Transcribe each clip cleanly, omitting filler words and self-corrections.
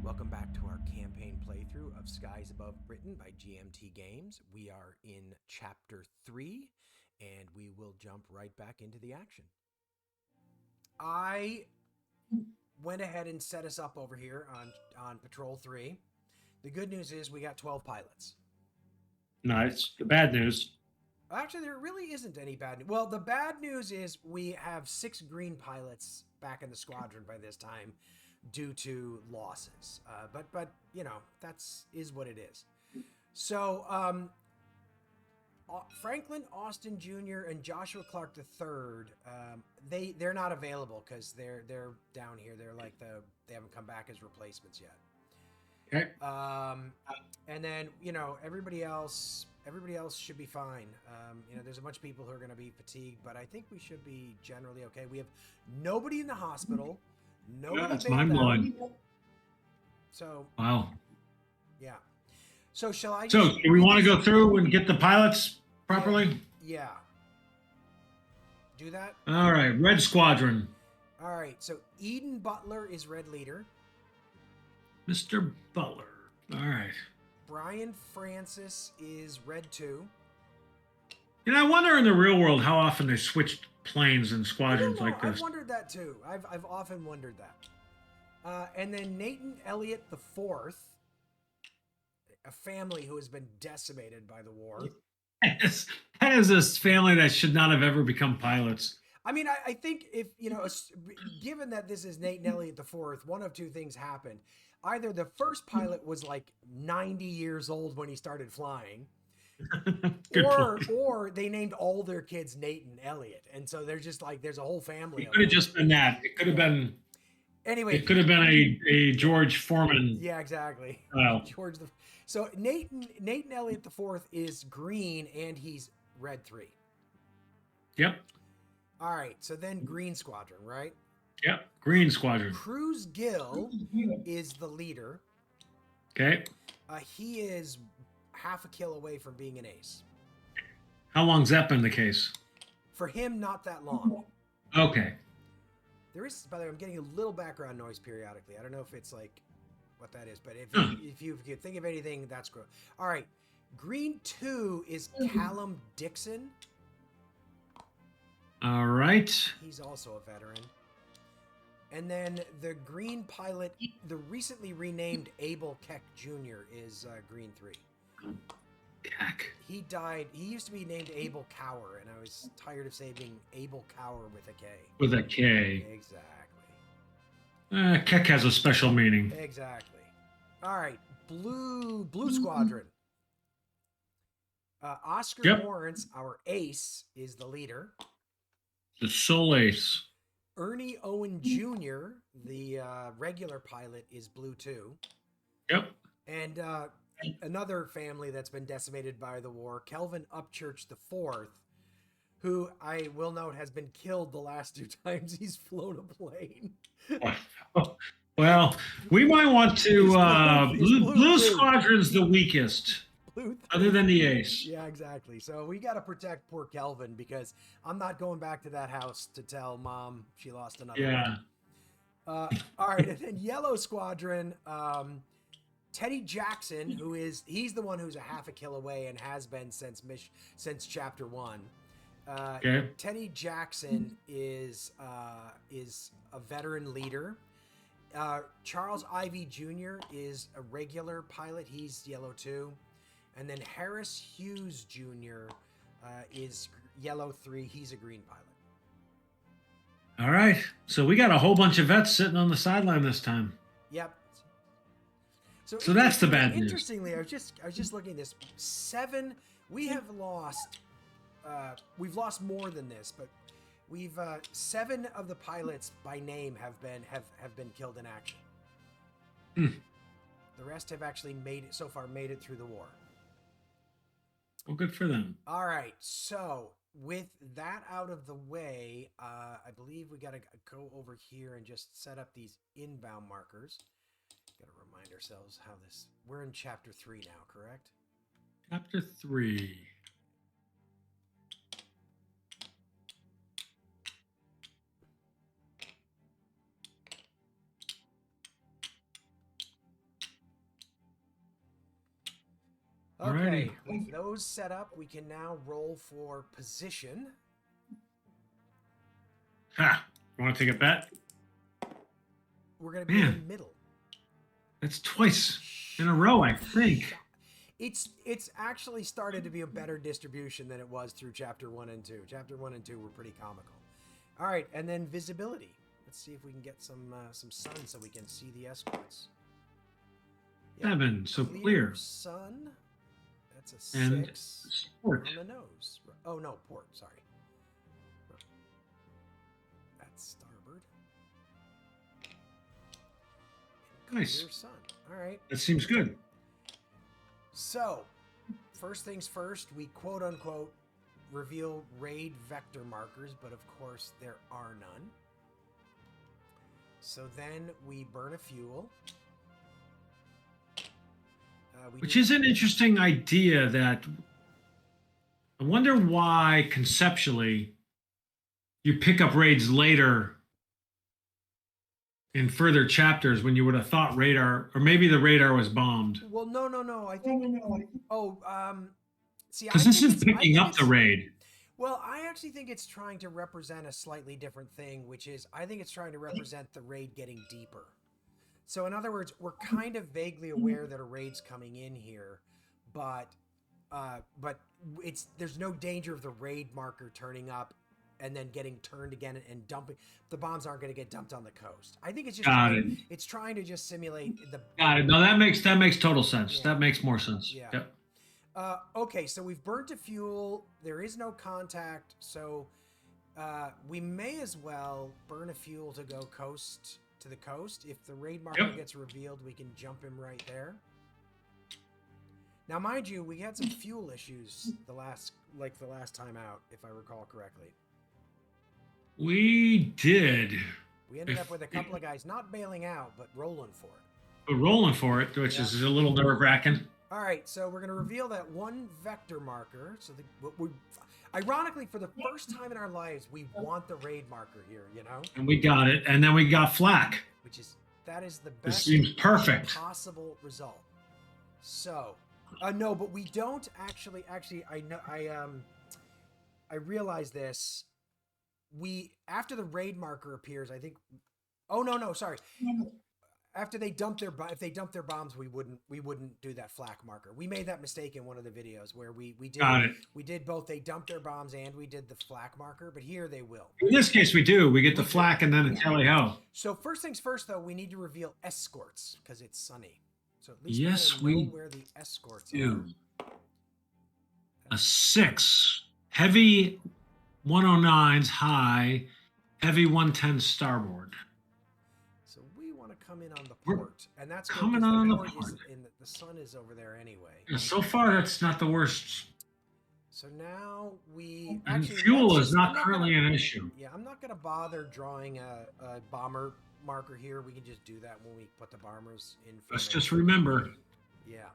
Welcome back to our campaign playthrough of Skies Above Britain by GMT Games. We are in Chapter 3, and we will jump right back into the action. I went ahead and set us up over here on Patrol 3. The good news is we got 12 pilots. Nice. The bad news. Actually, there really isn't any bad news. Well, the bad news is we have 6 green pilots back in the squadron by this time due to losses. But you know, is what it is. So, Franklin Austin Jr. and Joshua Clark III, they're not available because they're down here. They're like they haven't come back as replacements yet. Okay. And then, you know, everybody else should be fine. You know, there's a bunch of people who are going to be fatigued, but I think we should be generally okay. We have nobody in the hospital. Nobody. Yeah, that's mind-blowing. So. Wow. Yeah. So shall I? So do we want to go through and get the pilots properly? Yeah. Do that. All right. Red Squadron. All right. So Eden Butler is Red Leader. Mr. Butler. All right. Brian Francis is Red 2. You know, I wonder in the real world how often they switch planes and squadrons like this. I've wondered that too. I've often wondered that. And then Nathan Elliott IV, a family who has been decimated by the war. That is a family that should not have ever become pilots. I mean, I think if, you know, given that this is Nathan Elliott IV, one of two things happened. Either the first pilot was like 90 years old when he started flying, or they named all their kids Nathan Elliott. And so they're just like, there's a whole family. It could have just been that. It could have been. Anyway. It could have been a George Foreman. Yeah, exactly. Well. So Nathan Elliott IV is green and he's Red 3. Yep. All right. So then Green Squadron, right? Yep. Green Squadron. Cruz Gill is the leader. Okay. He is half a kill away from being an ace. How long's that been the case? For him, not that long. Okay. There is, by the way, I'm getting a little background noise periodically. I don't know if it's like what that is, but if you think of anything, that's great. All right. Green 2 is Callum Dixon. All right. He's also a veteran. And then the green pilot, the recently renamed Abel Keck Jr. is Green 3. Keck. He died. He used to be named Abel Cower, and I was tired of saying Abel Cower with a K. With a K. Exactly. Keck has a special meaning. Exactly. All right. Blue Squadron. Oscar Lawrence, our ace, is the leader. The sole ace. Ernie Owen Jr., the regular pilot, is Blue 2. Yep. And another family that's been decimated by the war, Kelvin Upchurch IV, who I will note has been killed the last 2 times he's flown a plane. Well, we might want to... Blue Squadron's the weakest. Other than the ace. Yeah, exactly. So we got to protect poor Kelvin because I'm not going back to that house to tell Mom she lost another one. All right. And then Yellow Squadron, Teddy Jackson, he's the one who's a half a kill away and has been since chapter 1. Teddy Jackson is a veteran leader. Charles Ivy Jr. is a regular pilot. He's Yellow 2. And then Harris Hughes Jr. Is Yellow 3. He's a green pilot. All right. So we got a whole bunch of vets sitting on the sideline this time. Yep. So that's the bad news. Interestingly, I was just looking at this. 7. We have lost. We've lost more than this, but we've 7 of the pilots by name have been killed in action. The rest have actually made it through the war. Well, good for them. All right. So with that out of the way, I believe we got to go over here and just set up these inbound markers. Got to remind ourselves how this... We're in Chapter 3 now, correct? Chapter 3. Alrighty. With those set up, we can now roll for position. Ha! Want to take a bet? We're going to be in the middle. That's twice in a row, I think. It's actually started to be a better distribution than it was through chapter 1 and 2. Chapter 1 and 2 were pretty comical. All right, and then visibility. Let's see if we can get some sun so we can see the escorts. Yep. 7, so clear. Sun. That's a 6. And sport. On the nose. Oh no, port. Sorry. That's starboard. Nice. Clear sun. All right. That seems good. So, first things first, we quote unquote reveal raid vector markers, but of course there are none. So then we burn a fuel. Which is an interesting idea that I wonder why conceptually you pick up raids later in further chapters when you would have thought radar, or maybe the radar was bombed. Well, no. I think. See, because this is picking up the raid. Well, I actually think it's trying to represent a slightly different thing, which is I think it's trying to represent the raid getting deeper. So in other words, we're kind of vaguely aware that a raid's coming in here, but there's no danger of the raid marker turning up and then getting turned again and dumping. The bombs aren't going to get dumped on the coast. I think it's just it's trying to just simulate the. Got it. No, that makes total sense. Yeah. That makes more sense. Yeah. Yep. Okay, so we've burnt a fuel. There is no contact, so we may as well burn a fuel to go to the coast. If the raid marker gets revealed, we can jump him right there. Now, mind you, we had some fuel issues the last time out, if I recall correctly. We did. We ended up with a couple of guys not bailing out, but rolling for it. But rolling for it, which is a little nerve-wracking. All right, so we're going to reveal that one vector marker. So ironically, for the first time in our lives, we want the raid marker here, you know? And we got it, and then we got flak. That is the best this seems perfect. Possible result. So, no, but we don't actually, I realize this. After the raid marker appears, I think, sorry. After they dump if they dump their bombs, we wouldn't do that flak marker. We made that mistake in one of the videos where we did both. They dumped their bombs and we did the flak marker, but here they will. In this case, we do. We get the flak and then a tally-ho. So first things first, though, we need to reveal escorts because it's sunny. So at least we know where the escorts are. A 6, heavy 109s high, heavy 110 starboard. Come in on the port, and that's coming on the port. The sun is over there anyway. Yeah, so far, that's not the worst. So now fuel is not currently an issue. Yeah, I'm not going to bother drawing a bomber marker here. We can just do that when we put the bombers in. Let's just remember. Yeah.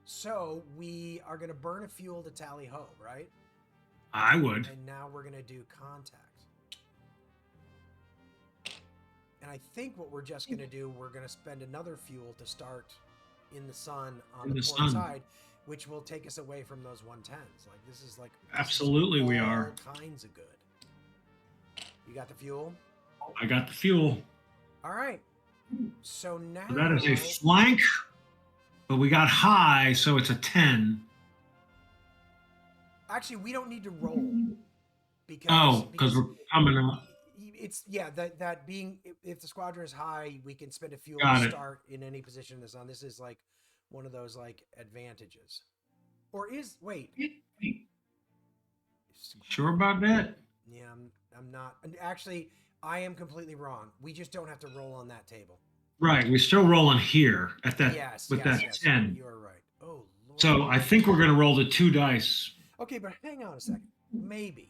So we are going to burn a fuel to tally ho, right? I would. And now we're going to do contact. And I think what we're just going to do, we're going to spend another fuel to start in the sun on the port side, which will take us away from those 110s. Like this is absolutely we are all kinds of good. You got the fuel? I got the fuel. All right. So now that is a flank, but we got high, so it's a 10. Actually, we don't need to roll because we're coming up. It's that being if the squadron is high, we can spend a fuel to start in any position in the sun. This is like one of those like advantages. Or wait. Sure about that? Yeah, I'm not. Actually, I am completely wrong. We just don't have to roll on that table. Right, we're still rolling here at that that 10. You're right. Oh Lord. So I think we're gonna roll the 2 dice. Okay, but hang on a second. Maybe.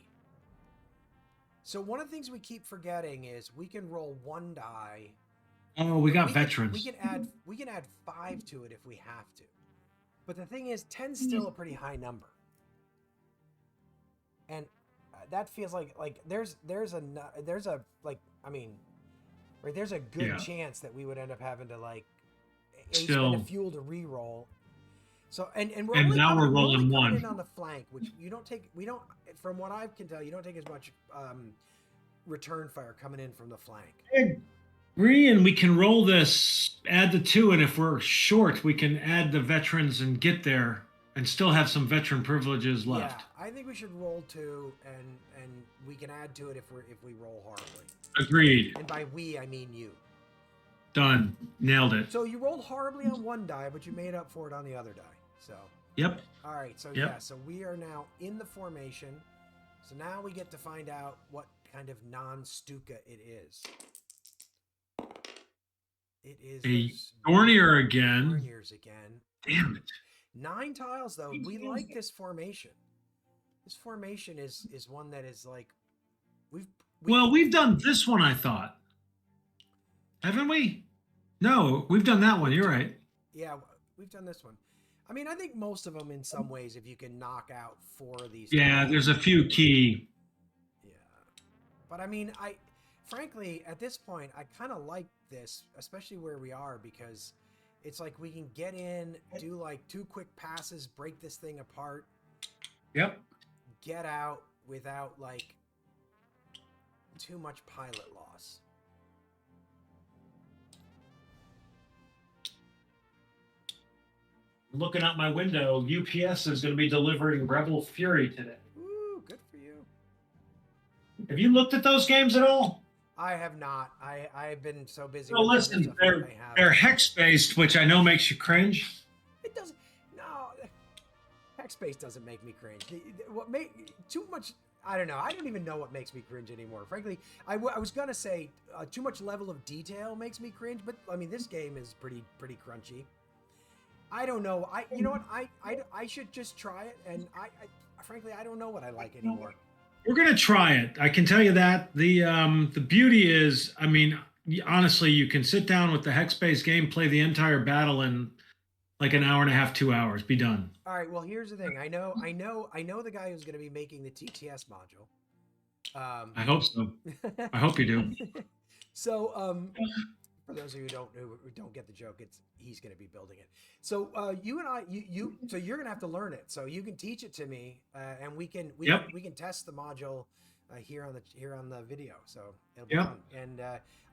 So one of the things we keep forgetting is we can roll 1 die. Oh, we got veterans. We can add 5 to it if we have to. But the thing is, 10's still a pretty high number. And that feels like there's a good chance that we would end up having to spend a fuel to re-roll. So and we're And only now coming, we're rolling coming one. in on the flank, which we don't, from what I can tell, you don't take as much return fire coming in from the flank. I agree, and we can roll this, add the 2, and if we're short, we can add the veterans and get there and still have some veteran privileges left. Yeah, I think we should roll 2, and we can add to it if we roll horribly. Agreed. And by we, I mean you. Done. Nailed it. So you rolled horribly on one die, but you made up for it on the other die. So. Yep. All right. So Yep. yeah. So we are now in the formation. So now we get to find out what kind of non-Stuka it is. It is a Dornier again. Dorniers again. Damn it. 9 tiles though. We like this formation. This formation is one that is like we've done this one, I thought. Haven't we? No, we've done that one. You're right. Yeah, we've done this one. I mean, I think most of them in some ways, if you can knock out 4 of these. Yeah, there's a few key. Yeah. But I mean, frankly, at this point, I kind of like this, especially where we are, because it's like we can get in, do like 2 quick passes, break this thing apart. Yep. Get out without like too much pilot loss. Looking out my window, UPS is going to be delivering Rebel Fury today. Ooh, good for you. Have you looked at those games at all? I have not. I've been so busy. Well, listen, they're hex-based, which I know makes you cringe. It doesn't. No, hex-based doesn't make me cringe. What make too much? I don't know. I don't even know what makes me cringe anymore. Frankly, I was gonna say too much level of detail makes me cringe, but I mean this game is pretty crunchy. I don't know. You know what? I should just try it, and I frankly I don't know what I like anymore. We're gonna try it. I can tell you that. The beauty is, I mean, honestly, you can sit down with the hex-based game, play the entire battle in like an hour and a half, 2 hours, be done. All right. Well, here's the thing. I know the guy who's going to be making the TTS module. I hope so. I hope you do. So, for those of you who don't get the joke, he's going to be building it. So, you and I, so you're going to have to learn it. So you can teach it to me, and we can test the module here on the video. So it'll be fun. And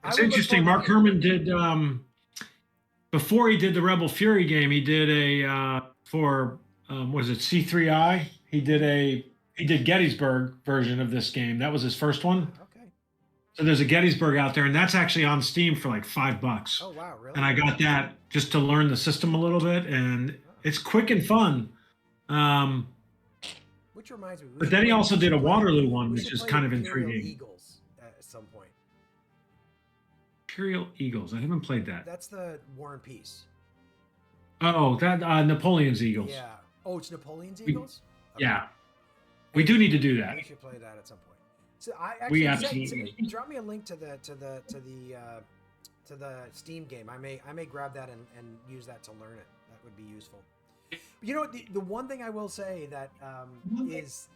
it's interesting. Mark Herman did. Before he did the Rebel Fury game, he did a was it C3I? He did Gettysburg version of this game. That was his first one. Okay. So there's a Gettysburg out there, and that's actually on Steam for like $5. Oh wow, really? And I got that just to learn the system a little bit, and it's quick and fun. Which reminds me. But then he also did a Waterloo one, which is kind of intriguing. Eagles at some point. Imperial Eagles. I haven't played that. That's the War and Peace. Oh, that Napoleon's Eagles. Yeah. Oh, it's Napoleon's Eagles? Okay. Yeah. We do need to do that. We should play that at some point. So I actually absolutely drop me a link to the Steam game. I may grab that and use that to learn it. That would be useful. You know, the one thing I will say that is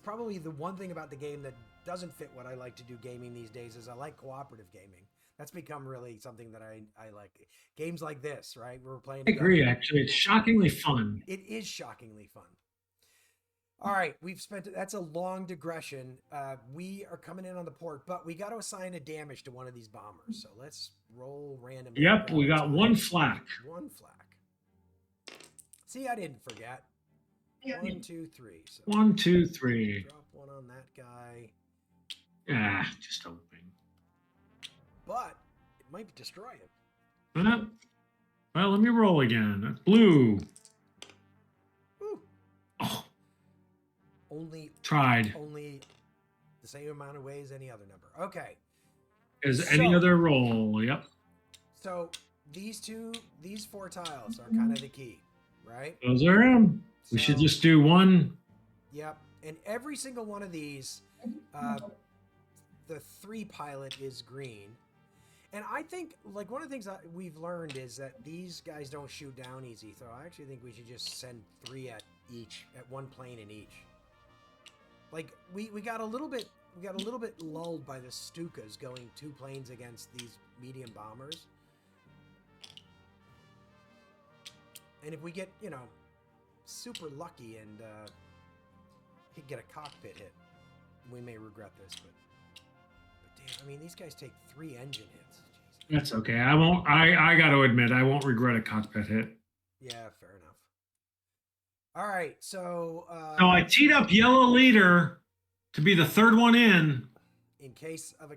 probably the one thing about the game that doesn't fit what I like to do gaming these days is I like cooperative gaming. That's become really something that I like. Games like this, right? We're playing together. I agree, actually. It's shockingly fun. It is shockingly fun. All right, that's a long digression. We are coming in on the port, but we got to assign a damage to one of these bombers. So let's roll randomly. Yep, we got one flak. One flak. See, I didn't forget. 1, 2, 3. So 1, 2, 3. Drop one on that guy. Yeah, just hoping. But it might destroy him. Well, let me roll again. That's blue. Ooh. Oh. Only the same amount of ways any other number. Okay. As any other roll. Yep. So these 4 tiles are kind of the key, right? Those are them. So, we should just do one. Yep. And every single one of these, the 3 pilot is green. And I think, like, one of the things that we've learned is that these guys don't shoot down easy. So I actually think we should just send 3 at one plane in each. Like, we got a little bit lulled by the Stukas going 2 planes against these medium bombers. And if we get, you know, super lucky and get a cockpit hit, we may regret this, but damn, I mean, these guys take 3 engine hits. Jeez. That's okay. I won't. I got to admit, I won't regret a cockpit hit. Yeah, fair enough. All right, so. So I teed up yellow leader to be the third one in. In case of a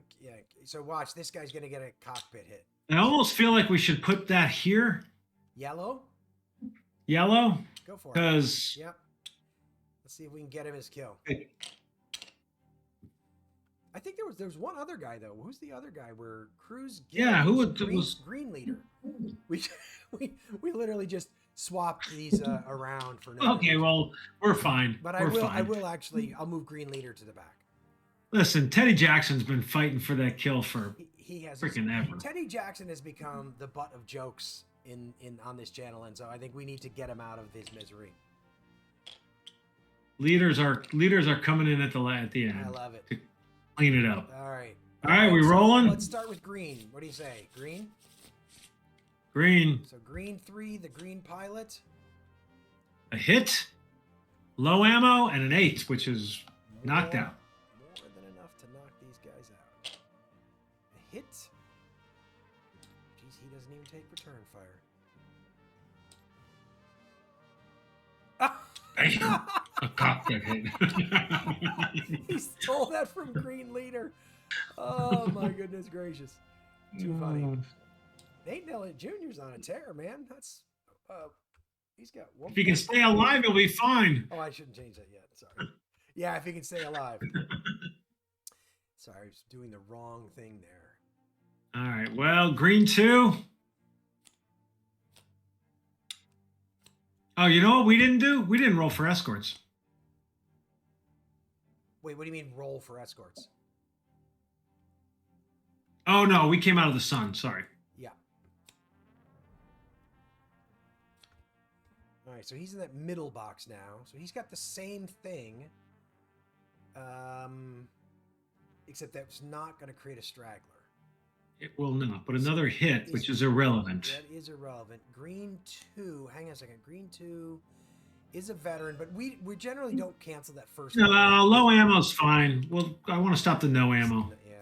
so watch, this guy's gonna get a cockpit hit. I almost feel like we should put that here. Yellow. Go for it. Because yep. Let's see if we can get him his kill. I think there was one other guy though. Who's the other guy? Where Cruz? Who was green leader? We literally just swapped these around for now. Okay, well we're fine. But we're I will actually. I'll move green leader to the back. Listen, Teddy Jackson's been fighting for that kill for he has freaking ever. Teddy Jackson has become the butt of jokes in on this channel, and so I think we need to get him out of his misery. Leaders are coming in at the end. I love it. To clean it up. All right. All right, we rolling? Let's start with green. What do you say? Green? Green. So green 3, the green pilot. A hit, low ammo, and an 8, which is knocked out. More than enough to knock these guys out. A hit. Jeez, he doesn't even take return fire. A cockpit hit. He stole that from green leader. Oh my goodness gracious. Too funny. Nate Elliott Jr.'s on a tear, man. That's he's got one. If he can stay alive, he'll be fine. Oh, I shouldn't change that yet. Sorry. Yeah, if he can stay alive. Sorry, I was doing the wrong thing there. All right. Well, green 2. Oh, you know what we didn't do? We didn't roll for escorts. Wait, what do you mean roll for escorts? Oh, no, we came out of the sun. Sorry. Yeah. All right, so he's in that middle box now. So he's got the same thing, except that's not going to create a straggler. It will not, but another hit, which is irrelevant. That is irrelevant. Green 2, hang on a second. Green 2 is a veteran, but we generally don't cancel that first. No, low ammo's fine. Well, I want to stop the no ammo. Yeah.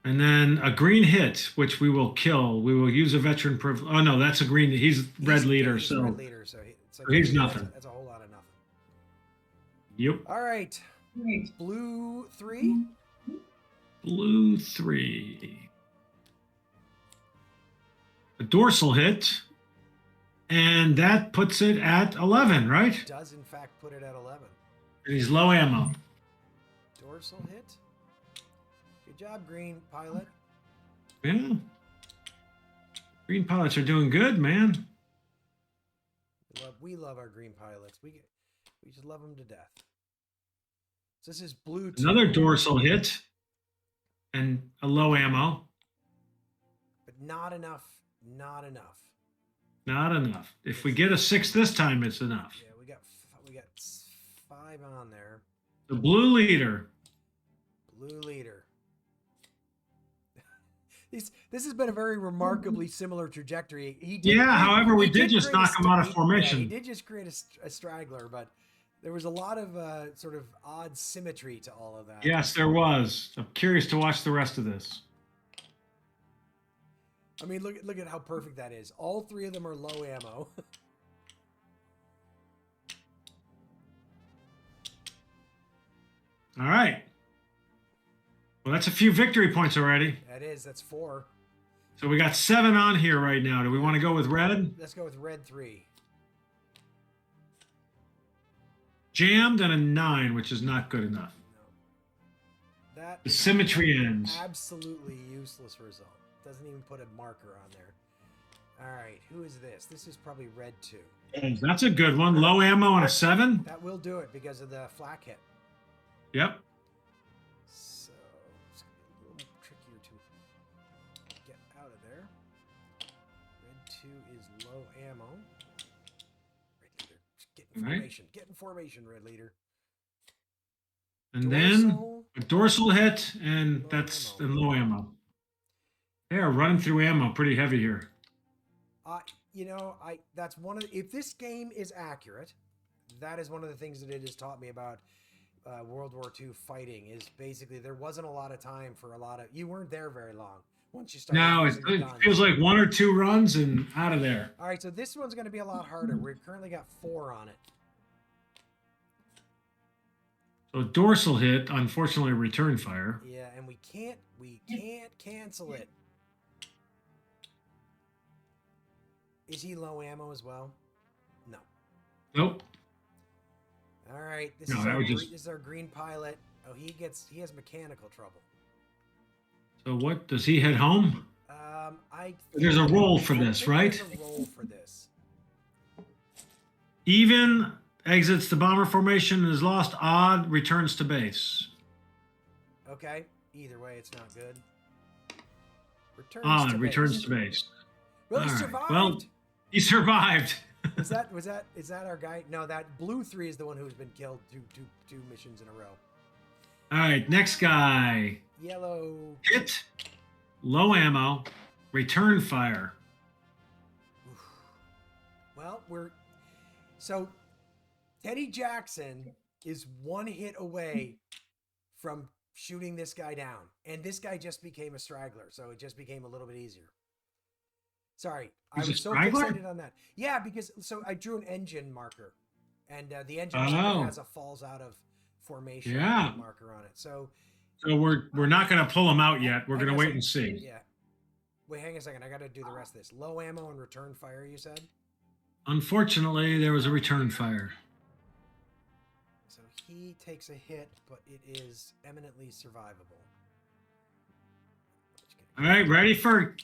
And then a green hit, which we will kill. We will use a veteran privilege. Oh, no, that's a green. He's red leader, so red leader, so he's nothing. That's a whole lot of nothing. Yep. All right. Blue 3. Blue 3. A dorsal hit, and that puts it at 11, right? It does, in fact, put it at 11. And he's low ammo. Dorsal hit. Good job, green pilot. Yeah. Green pilots are doing good, man. We love our green pilots. We just love them to death. So this is blue 2. Another dorsal hit, and a low ammo. But not enough. Not enough. Not enough. If we get a 6 this time, it's enough. Yeah, we got 5 on there. The blue leader. Blue leader. This has been a very remarkably similar trajectory. However, we did just knock him out of formation. He did just create a straggler, but there was a lot of sort of odd symmetry to all of that. Yes, there was. I'm curious to watch the rest of this. I mean, look at how perfect that is. All 3 of them are low ammo. All right. Well, that's a few victory points already. That is. That's 4. So we got 7 on here right now. Do we want to go with red? Let's go with red 3. Jammed and a 9, which is not good enough. No. That the symmetry ends. Absolutely useless result. Doesn't even put a marker on there. All right, who is this? This is probably red 2. That's a good one. Low ammo and a 7. That will do it because of the flak hit. Yep. So it's gonna be a little trickier to get out of there. Red 2 is low ammo. Red leader, get in formation. Right. Get in formation, red leader. And then a dorsal hit, and that's low ammo. They are running through ammo pretty heavy here. that's one of if this game is accurate, that is one of the things that it has taught me about World War II fighting is basically there wasn't a lot of time for you weren't there very long once you started using the guns. It feels like 1 or 2 runs and out of there. All right, so this one's going to be a lot harder. We've currently got 4 on it. So dorsal hit, unfortunately, return fire. Yeah, and we can't cancel it. Is he low ammo as well? No. Nope. All right, this is our green pilot. Oh, he has mechanical trouble. So what does he head home? There's a roll for this, right? There's a roll for this. Even exits the bomber formation and is lost. Odd returns to base. Okay. Either way, it's not good. Returns to base. Well, he survived. Well, he survived. is that our guy? No, that blue 3 is the one who's been killed two missions in a row. All right, next guy. Yellow. Hit. Low ammo. Return fire. Well, so Teddy Jackson is 1 hit away from shooting this guy down, and this guy just became a straggler, so it just became a little bit easier. Sorry, I was so fixated on that. Yeah, because I drew an engine marker, and the engine marker has a falls out of formation marker on it. So we're not going to pull him out yet. We're going to wait and see. Yeah. Wait, hang a second. I got to do the rest of this. Low ammo and return fire, you said? Unfortunately, there was a return fire. So he takes a hit, but it is eminently survivable. All right, ready for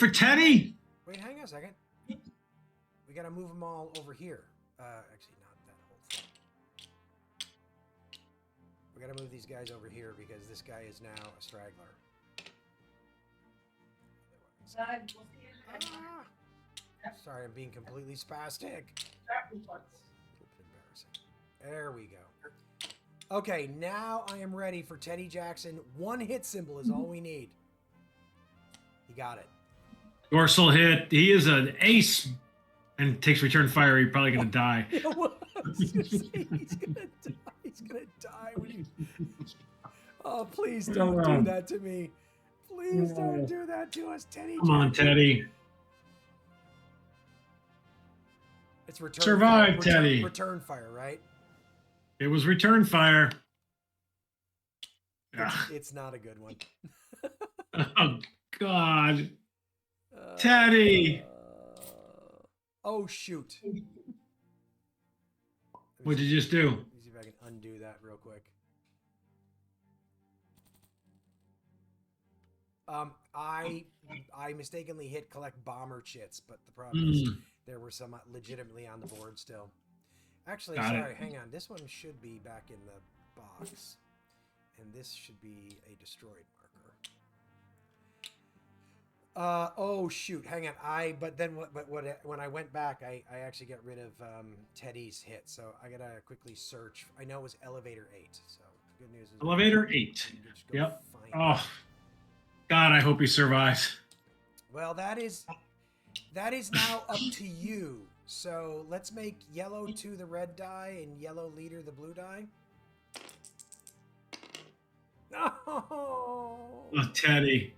Teddy? Wait, hang on a second. We got to move them all over here. Actually, not that whole thing. We got to move these guys over here because this guy is now a straggler. Sorry, I'm being completely spastic. Embarrassing. There we go. Okay, now I am ready for Teddy Jackson. 1 hit symbol is all we need. He got it. Dorsal hit. He is an ace and takes return fire. He's probably going to die. He's going to die. He's going to die when you... Oh, please don't do that to me. Please don't do that to us, Teddy. Come on, Teddy. It's return Survive, fire. Teddy. Return fire, right? It was return fire. It's not a good one. Oh, God. Teddy. Oh, shoot. What'd you just do? Let me see if I can undo that real quick. I mistakenly hit collect bomber chits, but the problem is there were some legitimately on the board still. Actually, hang on. This one should be back in the box, and this should be a destroyed marker. Oh shoot, hang on. When I went back, I actually got rid of Teddy's hit, so I gotta quickly search. I know it was elevator 8. So the good news is elevator 8. Yep. Oh. God, I hope he survives. Well, that is now up to you. So let's make yellow 2 the red die and yellow leader the blue die. No. Oh, Teddy.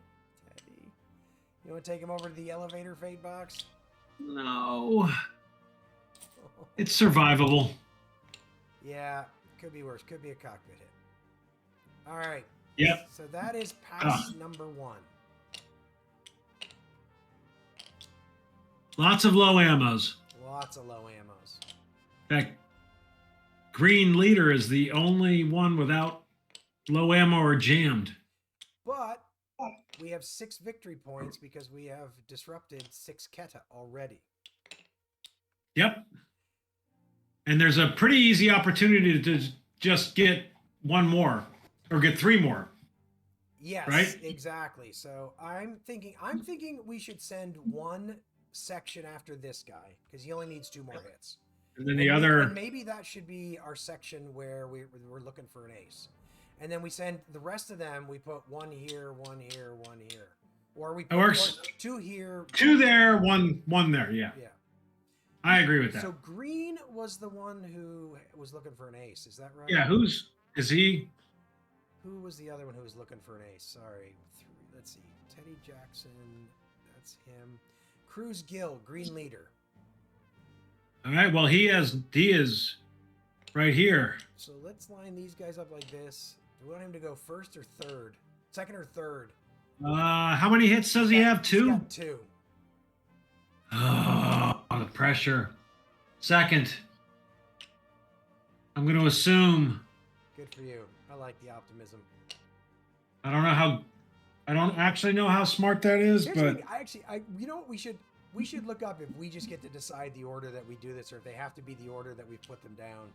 You want to take him over to the elevator fate box? No. It's survivable. Yeah, could be worse. Could be a cockpit hit. All right. Yep. So that is pass number 1. Lots of low ammos. Lots of low ammos. That green leader is the only one without low ammo or jammed. But we have 6 victory points because we have disrupted 6 Keta already. Yep. And there's a pretty easy opportunity to just get 1 more or get 3 more. Yes, right? Exactly. So I'm thinking we should send 1 section after this guy because he only needs 2 more hits. And then the maybe that should be our section where we're looking for an ace. And then we send the rest of them, we put 1 here, 1 here, 1 here. Or we That works. 2 here. 2 there, one there. Yeah. Yeah. I agree with that. So green was the one who was looking for an ace. Is that right? Yeah. Is he? Who was the other one who was looking for an ace? Sorry. Let's see. Teddy Jackson. That's him. Cruz Gill, green leader. All right. Well, he is right here. So let's line these guys up like this. Do we want him to go first or third? Second or third? How many hits does he have? 2? He's got 2. Oh, the pressure. Second. I'm going to assume. Good for you. I like the optimism. I don't actually know how smart that is, but you know what we should look up if we just get to decide the order that we do this, or if they have to be the order that we put them down.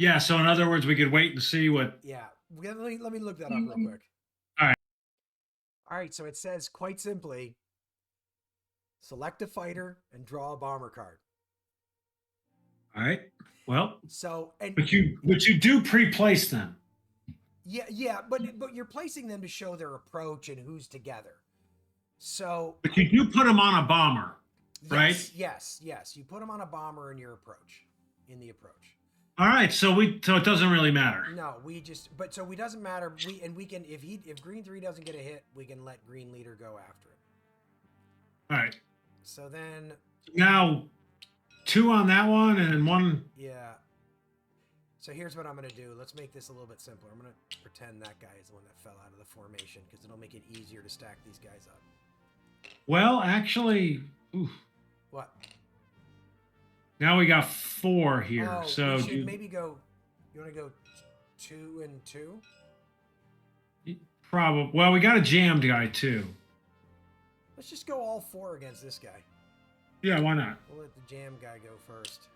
yeah. So in other words, we could wait and see what. Yeah. Let me look that up real quick. All right. All right. So it says quite simply, select a fighter and draw a bomber card. All right. Well. So but you do pre-place them. Yeah, but you're placing them to show their approach and who's together. So. But you do put them on a bomber, right? Yes. You put them on a bomber in the approach. All right, so it doesn't really matter. No, we doesn't matter. We can if green 3 doesn't get a hit, we can let green leader go after it. All right. So then now 2 on that one and 1. Yeah. So here's what I'm going to do. Let's make this a little bit simpler. I'm going to pretend that guy is the one that fell out of the formation because it'll make it easier to stack these guys up. Well, actually, What? Now we got 4 here. Oh, so we should maybe go. You want to go 2 and 2? Probably. Well, we got a jammed guy too. Let's just go all 4 against this guy. Yeah, why not? We'll let the jam guy go first.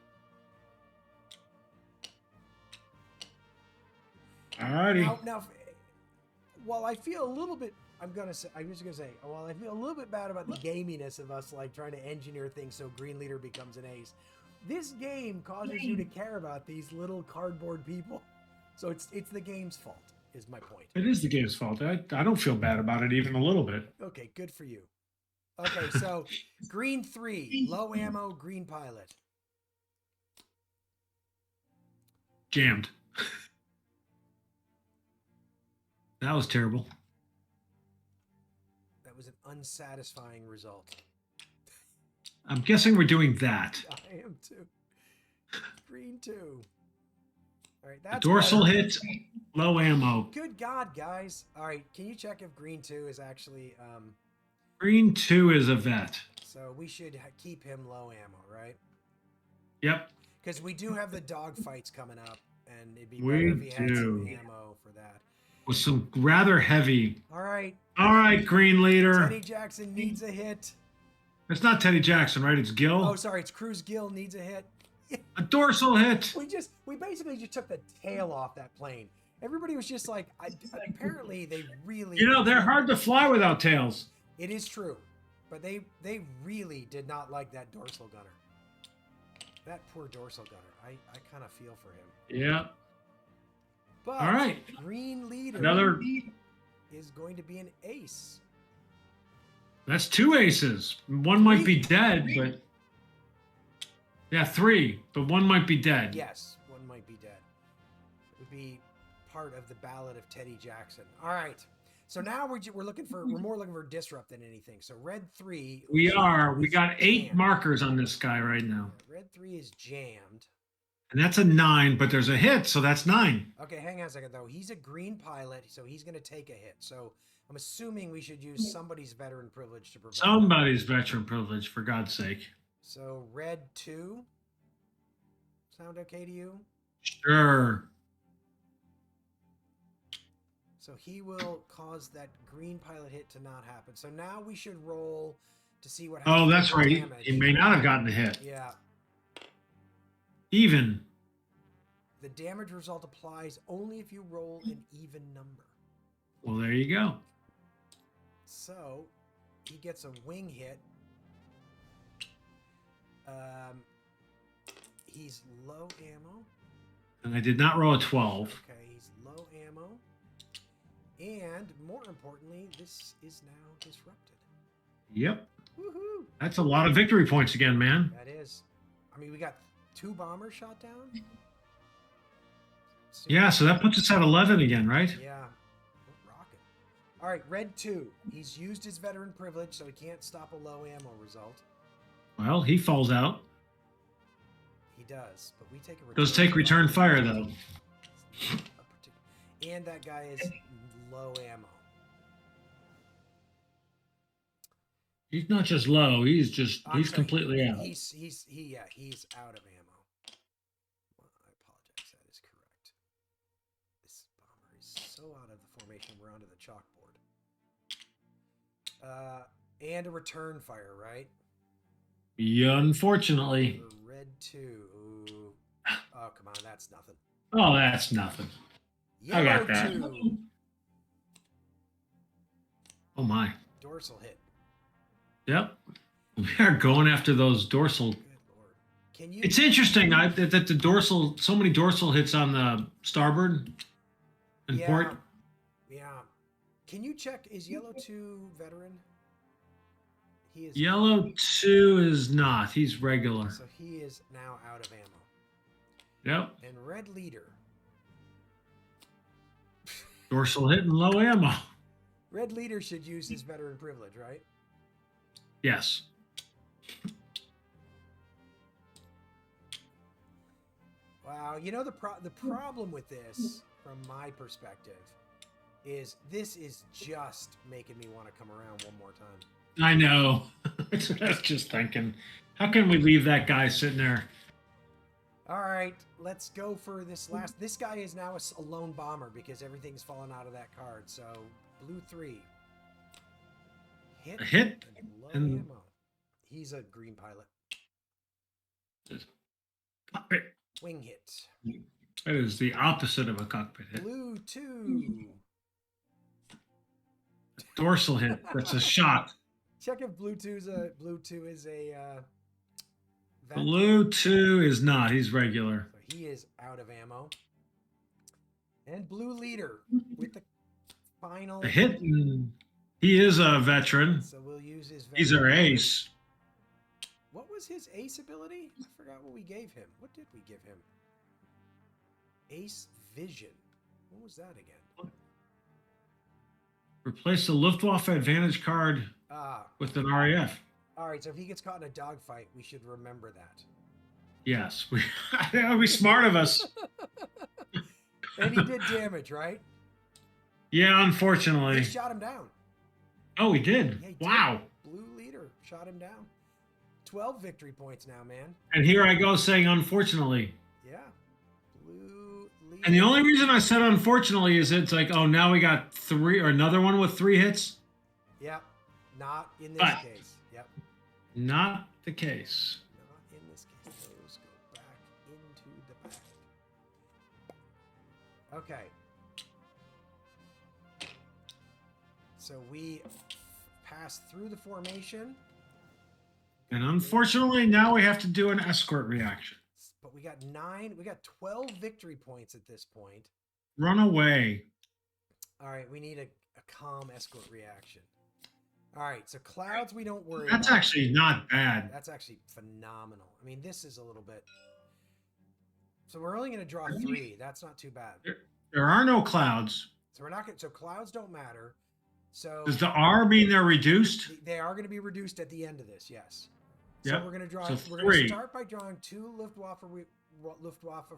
Alrighty. Now, while I feel a little bit, I'm just gonna say, while I feel a little bit bad about the gaminess of us like trying to engineer things so green leader becomes an ace, this game causes you to care about these little cardboard people. So it's the game's fault, is my point. It is the game's fault. I don't feel bad about it even a little bit. Okay, good for you. Okay, so green 3, low ammo, green pilot. Jammed. That was terrible. That was an unsatisfying result. I'm guessing we're doing that. I am too. Green 2. All right, that's dorsal hit, low ammo. Good God, guys. All right, can you check if green 2 is actually... Green 2 is a vet. So we should keep him low ammo, right? Yep. Because we do have the dog fights coming up, and it'd be better if he had some ammo for that. With some rather heavy. All right, green leader. Teddy Jackson needs a hit. It's not Teddy Jackson, right? It's Gill. Oh, sorry, it's Cruz Gill needs a hit. A dorsal hit. We basically just took the tail off that plane. Everybody was just like, apparently they really. They're hard to fly without tails. It is true, but they really did not like that dorsal gunner. That poor dorsal gunner. I kind of feel for him. Yeah. But all right, green leader is going to be an ace. That's 2 aces. One might be dead, but yeah, 3, but 1 might be dead. Yes, 1 might be dead. It would be part of the ballad of Teddy Jackson. All right. So now we're more looking for disrupt than anything. So red 3. We got 8 markers on this guy right now. Red 3 is jammed. And that's a 9, but there's a hit, so that's 9. Okay, hang on a second though. He's a green pilot, so he's going to take a hit. So I'm assuming we should use somebody's veteran privilege to prevent. Somebody's veteran privilege, for God's sake. So red 2. Sound okay to you? Sure. So he will cause that green pilot hit to not happen. So now we should roll to see what happens. Oh, that's right. He may not have gotten a hit. Yeah. Even. The damage result applies only if you roll an even number. Well, there you go. So he gets a wing hit. He's low ammo. And I did not roll a 12. Okay, he's low ammo. And more importantly, this is now disrupted. Yep. Woohoo! That's a lot of victory points again, man. That is. I mean, we got 2 bombers shot down. Yeah, so that puts us at 11 again, right? Yeah. We're rocking. All right, red 2. He's used his veteran privilege, so he can't stop a low ammo result. Well, he falls out. He does, but we take a return. Does take return fire, though. And that guy is low ammo. He's not just low, he's completely out. He's out of ammo. Well, I apologize, that is correct. This bomber is so out of the formation, we're onto the chalkboard. And a return fire, right? Yeah, unfortunately. For red 2. Ooh. Oh, come on, that's nothing. Oh, that's nothing. Yellow I got that. 2. Oh my. Dorsal hit. Yep. We are going after those dorsal. Good Lord. Can you? It's interesting that the dorsal, so many dorsal hits on the starboard and port. Yeah. Can you check, is yellow 2 veteran? He is. Yellow 2 is not. He's regular. So he is now out of ammo. Yep. And red leader. Dorsal hit and low ammo. Red leader should use his veteran privilege, right? Yes. Wow. You know, the problem with this, from my perspective, is this is just making me want to come around one more time. I know. That's what I was just thinking. How can we leave that guy sitting there? All right, let's go for this last. This guy is now a lone bomber because everything's fallen out of that card. So blue 3. A hit and low and ammo. He's a green pilot. cockpit. Wing hit. That is the opposite of a cockpit hit. Blue 2. Dorsal hit. That's a shot. Check if blue 2 is a Blue 2 is not. He's regular. So he is out of ammo. And blue leader with the final hit. He is a veteran. So we'll use his veteran. He's our ace. What was his ace ability? I forgot what we gave him. What did we give him? Ace vision. What was that again? Replace the Luftwaffe advantage card with an RAF. All right, so if he gets caught in a dogfight, we should remember that. Yes, that would be smart of us. And he did damage, right? Yeah, unfortunately. He shot him down. Oh, he did? Yeah, he wow. Did. Blue leader shot him down. 12 victory points now, man. And here I go saying unfortunately. Yeah. Blue leader. And the only reason I said unfortunately is it's like, oh, now we got 3 or another one with 3 hits. Yep. Not in this case. Yep. Not the case. Not in this case. Those go back into the bag. Okay. So we pass through the formation. And unfortunately, now we have to do an escort reaction. But we got 12 victory points at this point. Run away. All right, we need a calm escort reaction. All right, so clouds we don't worry That's about. actually not bad. That's actually phenomenal. I mean, this is a little bit. So we're only going to draw 3. That's not too bad. There are no clouds. So we're not going. So clouds don't matter. So Does the R mean they're reduced? They are going to be reduced at the end of this. Yes. So Yep. we're going to draw. So we're going to 3. start by drawing 2 Luftwaffe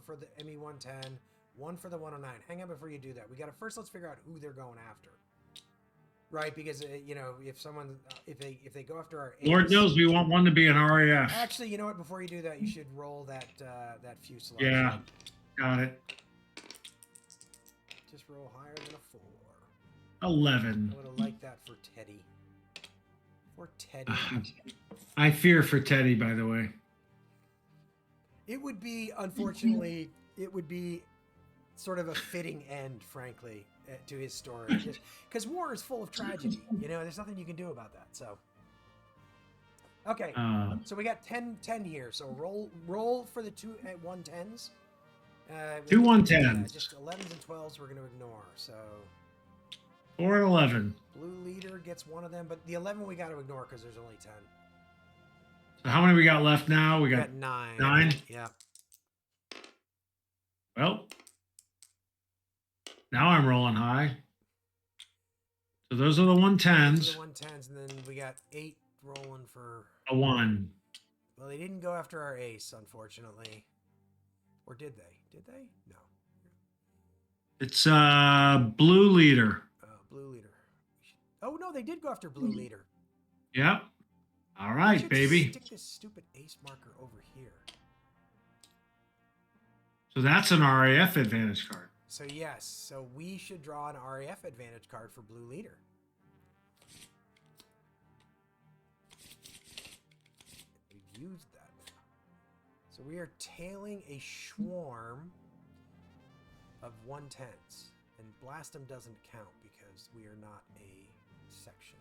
for the ME-110, 1 for the 109. Hang on before you do that. We got to first let's figure out who they're going after. Right, because you know, if someone if they go after our ace, Lord knows we want one to be an RAF. Actually, you know what? Before you do that, you should roll that fuselage. Yeah, got it. Just roll higher than a 4. 11. I would have liked that for Teddy. For Teddy. I fear for Teddy, by the way. It would be, unfortunately, it would be sort of a fitting end, frankly, to his story. Just because war is full of tragedy. You know, there's nothing you can do about that. So, okay. So we got 10 here. So roll for the 2 at 110s. 2 110s. Just 11s and 12s we're going to ignore. So 4 and 11. Blue leader gets one of them, but the 11 we got to ignore because there's only 10. So how many we got left now? We got 9. 9. Yeah. Well, now I'm rolling high. So those are the 110s. Those are the 110s, and then we got 8 rolling for a 1. Well, they didn't go after our ace, unfortunately. Or did they? Did they? No. It's blue leader. Blue leader. Oh no, they did go after blue leader. Yep. All right, baby. Stick this stupid ace marker over here. So that's an RAF advantage card. So yes, so we should draw an RAF advantage card for blue leader. We've used that now. So we are tailing a swarm of 110s. And blast them doesn't count because we are not a section.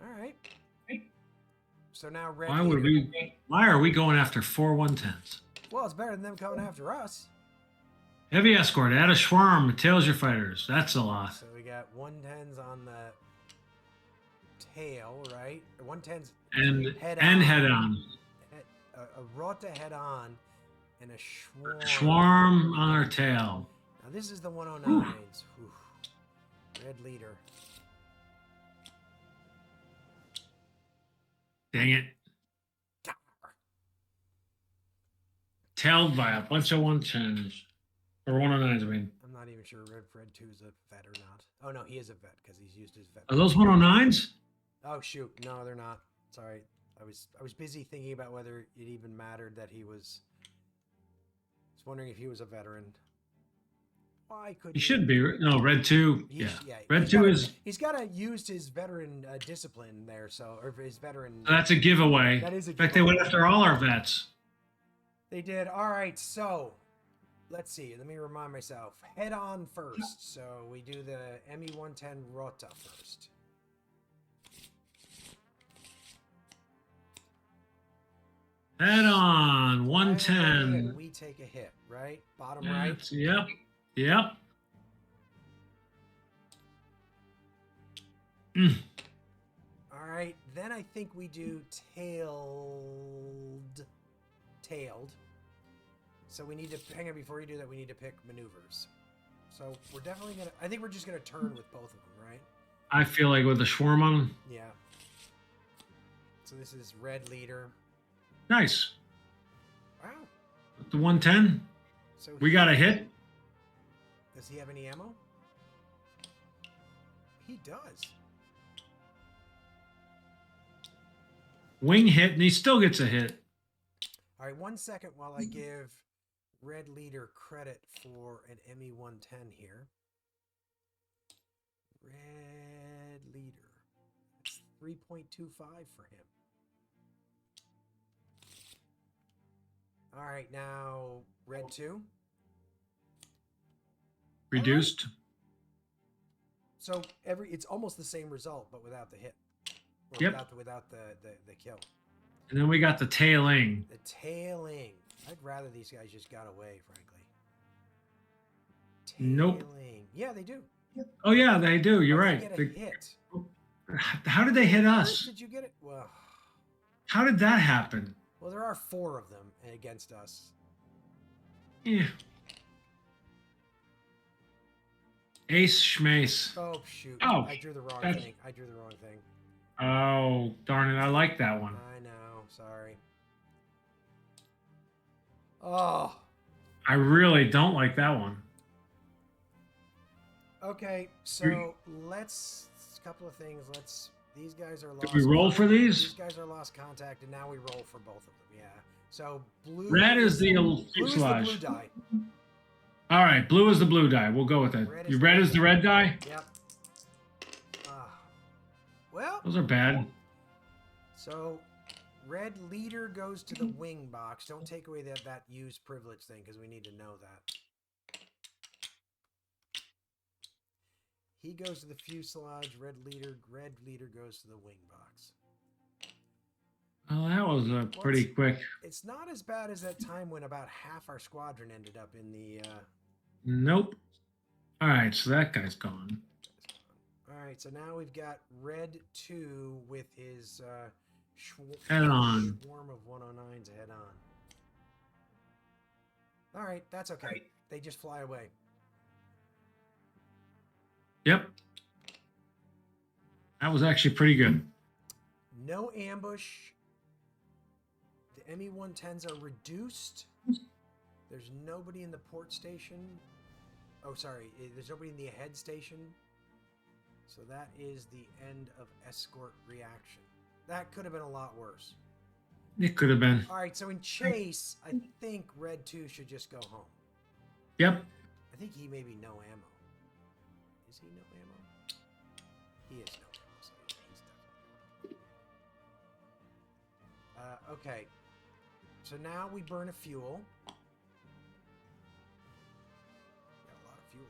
All right. So now red. Why are we going after 4 110s? Well, it's better than them coming after us. Heavy escort, add a swarm, tails your fighters. That's a lot. So we got 110s on the tail, right? 110s and head on. A rota head on and a swarm. Swarm on our tail. Now this is the 109s. Ooh. Red leader. Dang it. Tailed by a bunch of 110s. Or 109s, I mean. I'm not even sure Red 2 is a vet or not. Oh, no, he is a vet because he's used his vet. Are those 109s? Oh, shoot. No, they're not. Sorry. I was busy thinking about whether it even mattered that he was... I was wondering if he was a veteran. Why could he should be. No, Red 2. Yeah. Red 2 is... He's got to use his veteran discipline there, so... Or his veteran... That's a giveaway. That is a giveaway. In fact, they went after all our vets. They did. All right, so... Let's see. Let me remind myself. Head on first. So we do the ME-110 Rota first. Head on 110. We take a hit, right? Bottom right. Yep. Yep. All right. Then I think we do tailed. So we need to hang on before you do that. We need to pick maneuvers. So we're definitely gonna. I think we're just gonna turn with both of them, right? I feel like with the swarm on them. Yeah. So this is red leader. Nice. Wow. The 110. So we got a hit. Does he have any ammo? He does. Wing hit, and he still gets a hit. All right, 1 second while I give red leader credit for an ME-110 here. Red leader. That's 3.25 for him. All right, now red 2. Reduced. Right. So it's almost the same result, but without the hit. Or yep. Without the kill. And then we got the tailing. The tailing. I'd rather these guys just got away, frankly. Tailing. Nope. Yeah, they do. Oh yeah, they do. You're right. Get a hit. How did they hit us? Did you get it? Well. How did that happen? Well, there are 4 of them against us. Yeah. Ace schmace. Oh shoot! Oh, I drew the wrong thing. Oh darn it! I like that one. I know. Sorry. Oh. I really don't like that one. Okay, so let's a couple of things. These guys are lost. Did we roll for these? These guys are lost contact, and now we roll for both of them. Yeah. So blue. Red is the fuselage. Blue is the blue die. All right, blue is the blue die. We'll go with it. Red is the red die? Yep. Well. Those are bad. So, red leader goes to the wing box. Don't take away that use privilege thing because we need to know that. He goes to the fuselage. Red leader goes to the wing box. Well, that was pretty quick. It's not as bad as that time when about half our squadron ended up in the. Nope. All right, so that guy's gone. All right, so now we've got Red 2 with his Head on. swarm of 109s head on. All right, that's okay. Right. They just fly away. Yep. That was actually pretty good. No ambush. The ME-110s are reduced. There's nobody in the port station. Oh, sorry. There's nobody in the ahead station. So that is the end of escort reaction. That could have been a lot worse. It could have been. All right, so in chase, I think Red 2 should just go home. Yep. I think he may be no ammo. Is he no ammo? He is no ammo, so yeah, he's definitely. Okay. So now we burn a fuel. Got a lot of fuel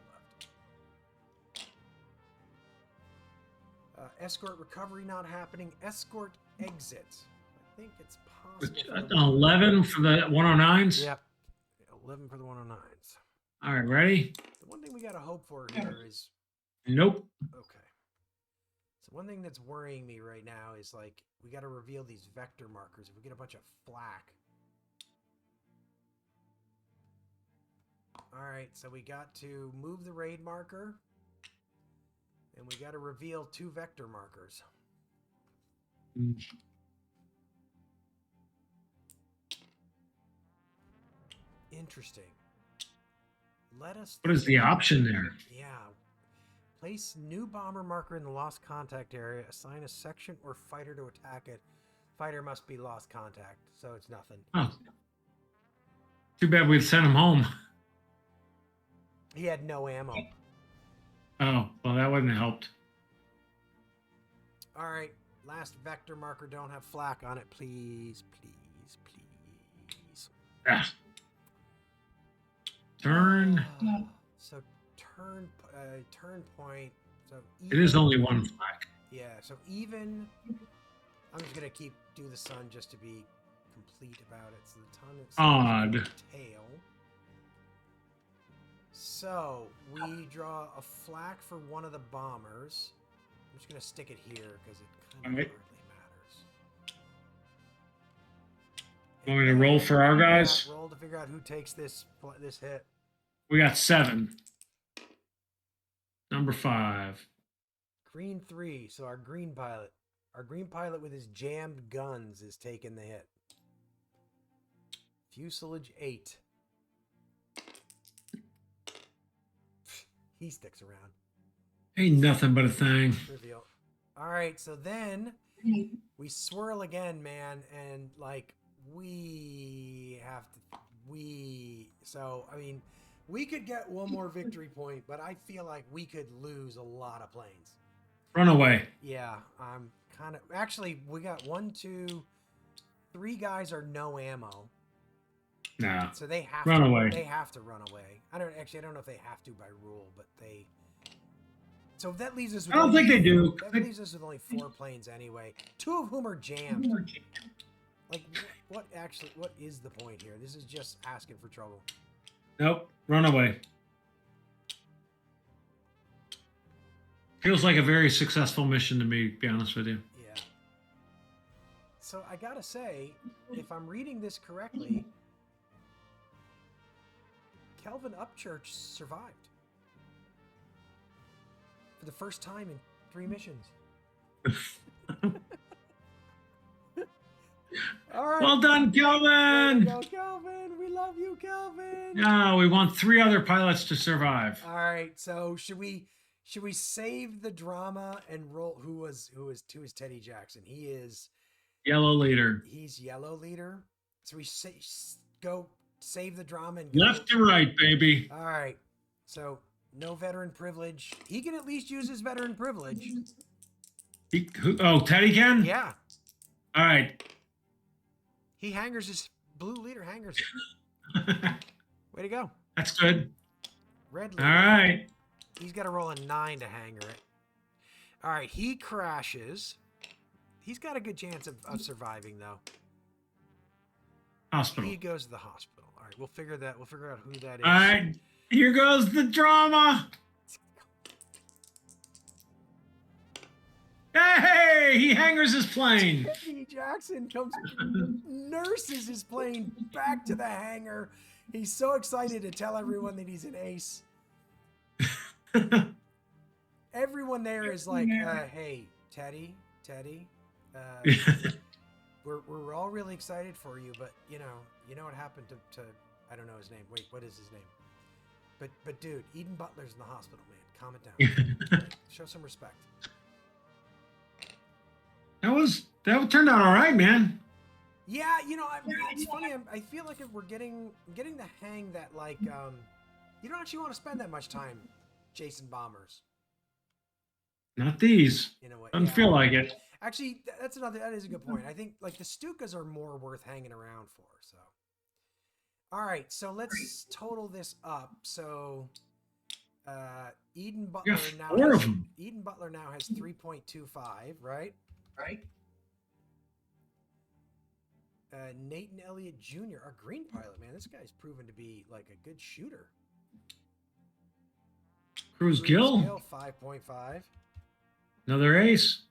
left. Escort recovery not happening. Escort exit. I think it's possible. 11 for the 109s? Yep. 11 for the 109s. All right, ready? The one thing we got to hope for here is... Nope. Okay. So one thing that's worrying me right now is, like, we got to reveal these vector markers. If we get a bunch of flak... All right, so we got to move the raid marker, and we got to reveal 2 vector markers. Interesting. Let us... What is the option there? Yeah. Place new bomber marker in the lost contact area. Assign a section or fighter to attack it. Fighter must be lost contact, so it's nothing. Oh. Too bad we'd sent him home. He had no ammo. Oh, well, that wouldn't have helped. All right. Last vector marker. Don't have flak on it. Please, please, please. Ah. Turn. So turn point. So even, it is only 1 flak. Yeah. So even. I'm just gonna do the sun just to be complete about it. So the ton is odd. Tail. So we draw a flak for one of the bombers. I'm just gonna stick it here because it kind of hardly matters. Want me to roll for our guys? Roll to figure out who takes this hit. We got 7. Number 5. Green 3. So our green pilot with his jammed guns is taking the hit. Fuselage 8. He sticks around. Ain't nothing but a thing. Reveal. All right, so then we swirl again, man, and like we have to. So I mean, we could get one more victory point, but I feel like we could lose a lot of planes. Run away. Yeah, I'm kind of. Actually, we got 1, 2, 3 guys are no ammo. Nah. So they have run to away. They have to run away. I don't know if they have to by rule, but they. So that leaves us with I don't think they do. That leaves us with only 4 planes anyway, 2 of whom are jammed. Like, what is the point here? This is just asking for trouble. Nope. Run away. Feels like a very successful mission to me, to be honest with you. Yeah. So I gotta say, if I'm reading this correctly, Kelvin Upchurch survived. For the first time in 3 missions. All right. Well done, Kelvin! Go, Kelvin! We love you, Kelvin! No, we want 3 other pilots to survive. All right, so should we save the drama and roll who was Teddy Jackson? He is Yellow leader. He's yellow leader. So we go save the drama and go. Left to right, baby. All right. So no veteran privilege. He can at least use his veteran privilege. Teddy can? Yeah. All right. He hangers his blue leader hangers. Way to go. That's good. Red leader. All right. He's got to roll a 9 to hanger it. All right. He crashes. He's got a good chance of surviving, though. Hospital. He goes to the hospital. All right, we'll figure out who that is. All right, here goes the drama. Hey, he hangers his plane. Teddy Jackson nurses his plane back to the hangar. He's so excited to tell everyone that he's an ace. Everyone there is like, hey, Teddy, we're all really excited for you, but you know what happened to I don't know his name. Wait, what is his name? But dude, Eden Butler's in the hospital, man. Calm it down. Show some respect. That turned out all right, man. Yeah, it's funny. I feel like we're getting the hang that like you don't actually want to spend that much time chasing bombers. Not these. In a way, Doesn't feel like it. Actually, that is a good point. I think like the Stukas are more worth hanging around for. So, all right, so let's total this up. So, Eden Butler now has 3.25, right? Right. Nathan Elliott Jr., our green pilot, man. This guy's proven to be like a good shooter. Cruz Gill, 5.5. Another ace.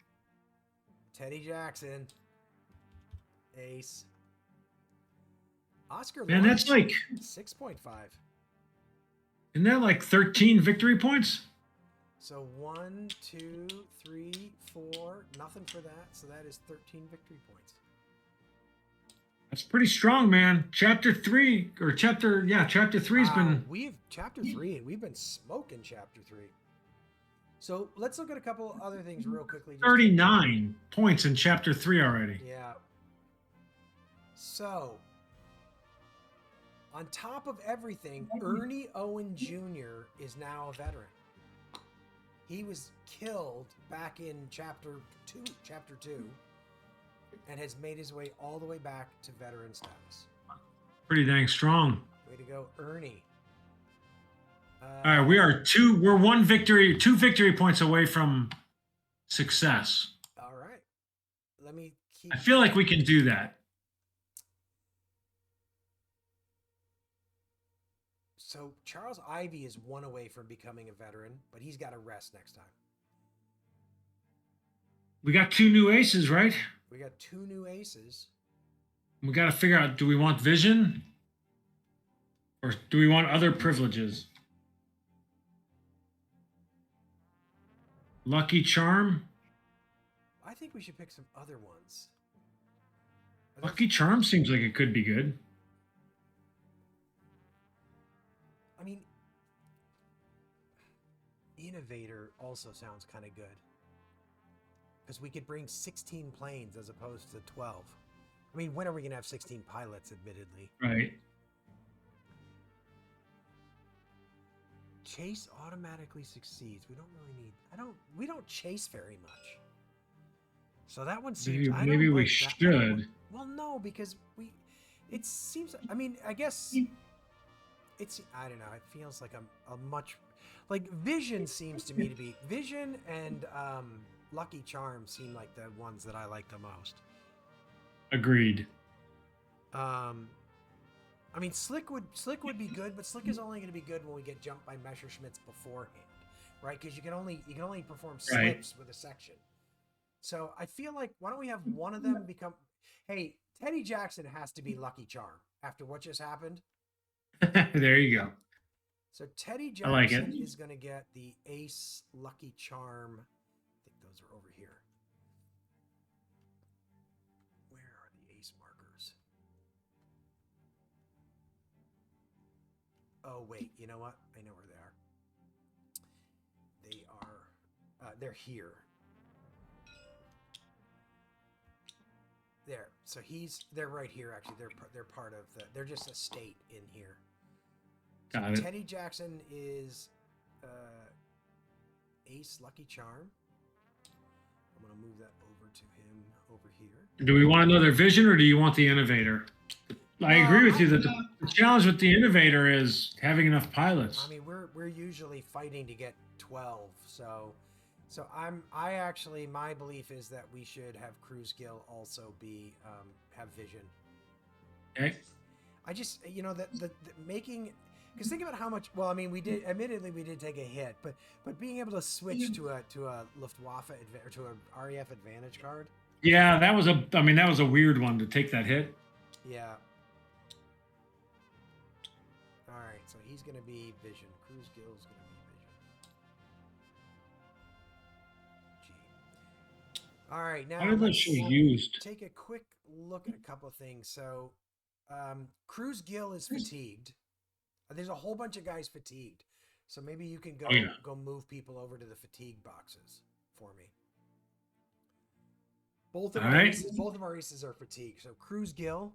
Teddy Jackson, ace. Oscar, man, that's like 6.5. Isn't that like 13 victory points? So 1, 2, 3, 4, nothing for that. So that is 13 victory points. That's pretty strong, man. Chapter 3's been. Chapter 3. We've been smoking Chapter 3. So let's look at a couple other things real quickly. 39 points in Chapter 3 already. Yeah. So, on top of everything, Ernie Owen Jr. is now a veteran. He was killed back in Chapter 2, and has made his way all the way back to veteran status. Pretty dang strong. Way to go, Ernie. All right, we're two victory points away from success. All right. Let me keep. I feel like we can do that. So Charles Ivy is 1 away from becoming a veteran, but he's got to rest next time. We got 2 new aces, right? We got 2 new aces. We got to figure out, do we want vision? Or do we want other privileges? Lucky Charm? I think we should pick some other ones. Lucky Charm seems like it could be good. I mean, Innovator also sounds kind of good. Because we could bring 16 planes as opposed to 12. I mean, when are we going to have 16 pilots, admittedly? Right. Chase automatically succeeds. We don't really need... We don't chase very much. So that one seems... Maybe we should. Well, no, because it seems... I mean, I guess... It's... I don't know. It feels like a much... Like, Vision seems to me to be... Vision and Lucky Charm seem like the ones that I like the most. Agreed. I mean, Slick would be good, but Slick is only going to be good when we get jumped by Messerschmitts beforehand, right? Because you can only perform slips with a section. So I feel like, why don't we have one of them become? Hey, Teddy Jackson has to be Lucky Charm after what just happened. There you go. So Teddy Jackson is going to get the Ace Lucky Charm. I think those are over here. Where are the Ace markers? Oh, wait. You know what? I know where they are. They are... they're here. There. So they're right here, actually. They're part of the... They're just a state in here. So Got it. Teddy Jackson is Ace Lucky Charm. I'm going to move that over to him over here. Do we want another Vision, or do you want the Innovator? I agree with you that the challenge with the Innovator is having enough pilots. I mean, we're usually fighting to get 12, so So my belief is that we should have Crew Skill also be have vision. Okay. I just the making, because think about how much. Well, I mean, we did take a hit, but being able to switch to a Luftwaffe or to a RAF advantage card. Yeah, that was a weird one to take that hit. Yeah. All right, so he's going to be vision. Crew Skill is going to be vision. G. All right, now let's used. take a quick look at a couple of things. So, Cruz Gill is fatigued. There's a whole bunch of guys fatigued. So maybe you can go move people over to the fatigue boxes for me. Both of our aces are fatigued. So Cruz Gill.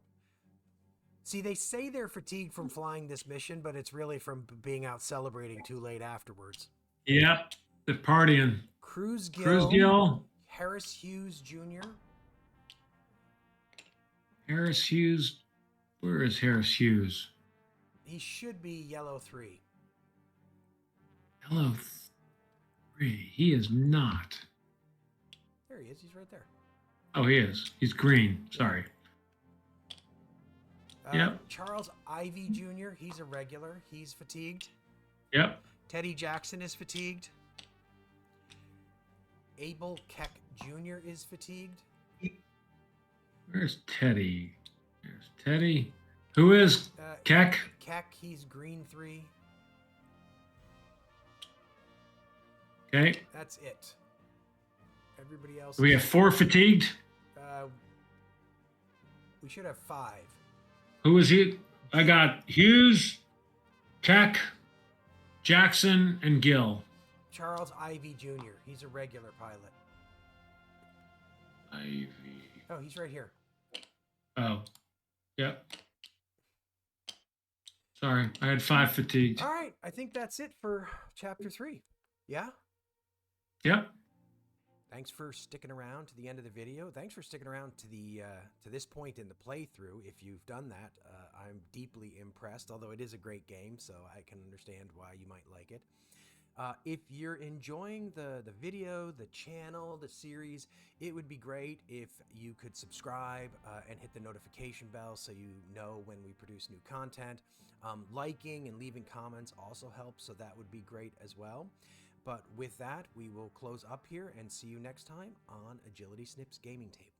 See, they say they're fatigued from flying this mission, but it's really from being out celebrating too late afterwards. Yep, the partying. Cruz Gill. Harris Hughes Jr. Harris Hughes. Where is Harris Hughes? He should be yellow 3. Yellow 3. He is not. There he is. He's right there. Oh, he is. He's green. Sorry. Yep. Charles Ivy Jr. He's a regular. He's fatigued. Yep. Teddy Jackson is fatigued. Abel Keck Jr. is fatigued. Where's Teddy? There's Teddy. Who is Keck? Keck, he's green 3. Okay. That's it. Everybody else. We have 4 fatigued. We should have 5. Who is he? I got Hughes, Keck, Jackson, and Gill. Charles Ivy Jr. He's a regular pilot. Ivy. Oh, he's right here. Oh, yep. Sorry, I had 5 fatigued. All right, I think that's it for chapter 3. Yeah? Yep. Thanks for sticking around to the end of the video. Thanks for sticking around to the to this point in the playthrough. If you've done that, I'm deeply impressed, although it is a great game, so I can understand why you might like it. If you're enjoying the video, the channel, the series, it would be great if you could subscribe and hit the notification bell so you know when we produce new content. Liking and leaving comments also helps, so that would be great as well. But with that, we will close up here and see you next time on Agility Snips Gaming Table.